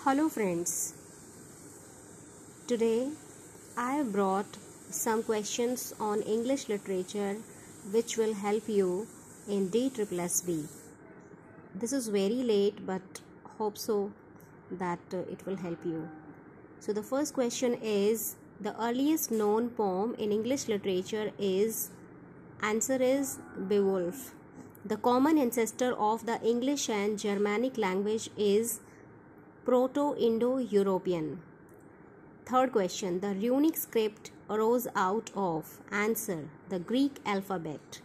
Hello friends, today I have brought some questions on English literature which will help you in DSSB. This is very late but hope so that it will help you. So the first question is, the earliest known poem in English literature is, answer is Beowulf. The common ancestor of the English and Germanic language is Proto-Indo-European. Third question, the runic script arose out of, answer, the Greek alphabet.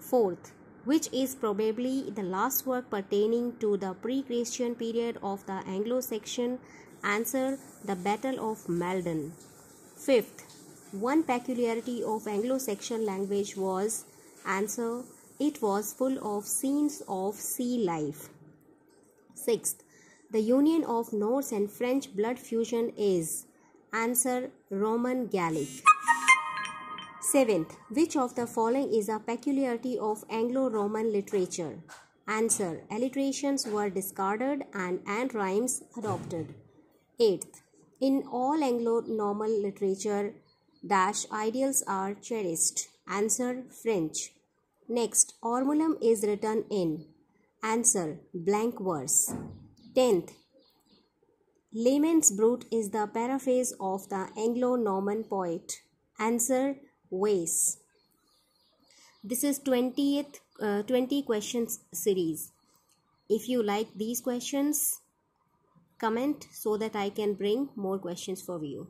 Fourth, which is probably the last work pertaining to the pre-Christian period of the Anglo-Saxon, answer, the Battle of Maldon. Fifth, one peculiarity of Anglo-Saxon language was, answer, it was full of scenes of sea life. Sixth, the union of Norse and French blood fusion is, answer, Roman Gallic. Seventh, which of the following is a peculiarity of Anglo-Roman literature? Answer, alliterations were discarded and rhymes adopted. Eighth, in all Anglo-Norman literature, ideals are cherished. Answer, French. Next, Ormulum is written in, answer, blank verse. 10th, Layman's Brute is the paraphrase of the Anglo-Norman poet. Answer, Wace. This is 20 questions series. If you like these questions, comment so that I can bring more questions for you.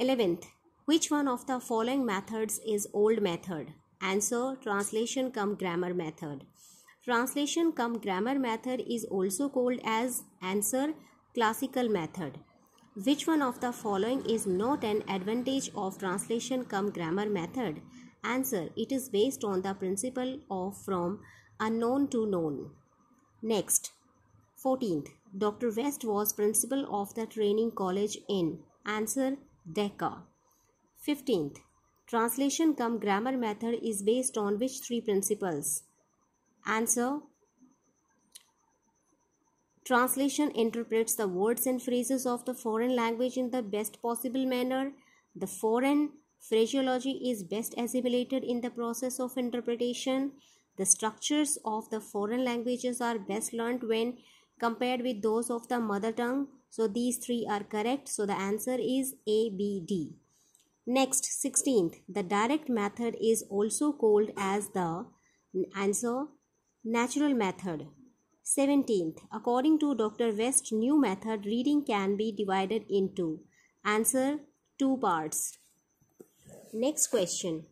11th, which one of the following methods is old method? Answer, translation cum grammar method. Translation cum grammar method is also called as, answer, classical method. Which one of the following is not an advantage of translation cum grammar method? Answer, it is based on the principle of from unknown to known. Next, 14th, Dr. West was principal of the training college in, answer, Decca. 15th, translation cum grammar method is based on which three principles? Answer, translation interprets the words and phrases of the foreign language in the best possible manner. The foreign phraseology is best assimilated in the process of interpretation. The structures of the foreign languages are best learnt when compared with those of the mother tongue. So these three are correct. So the answer is A, B, D. Next, 16th, the direct method is also called as the, answer, natural method. 17th, according to Dr. West's new method, reading can be divided into, answer, two parts. Next question.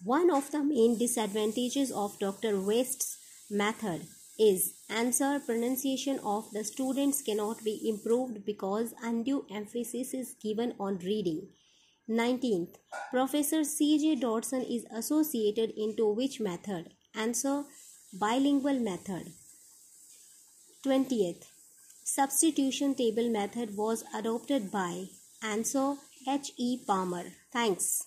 One of the main disadvantages of Dr. West's method is, answer, pronunciation of the students cannot be improved because undue emphasis is given on reading. 19th, Professor C.J. Dodson is associated into which method? Answer, bilingual method. 20th, substitution table method was adopted by, answer, H.E. Palmer. Thanks.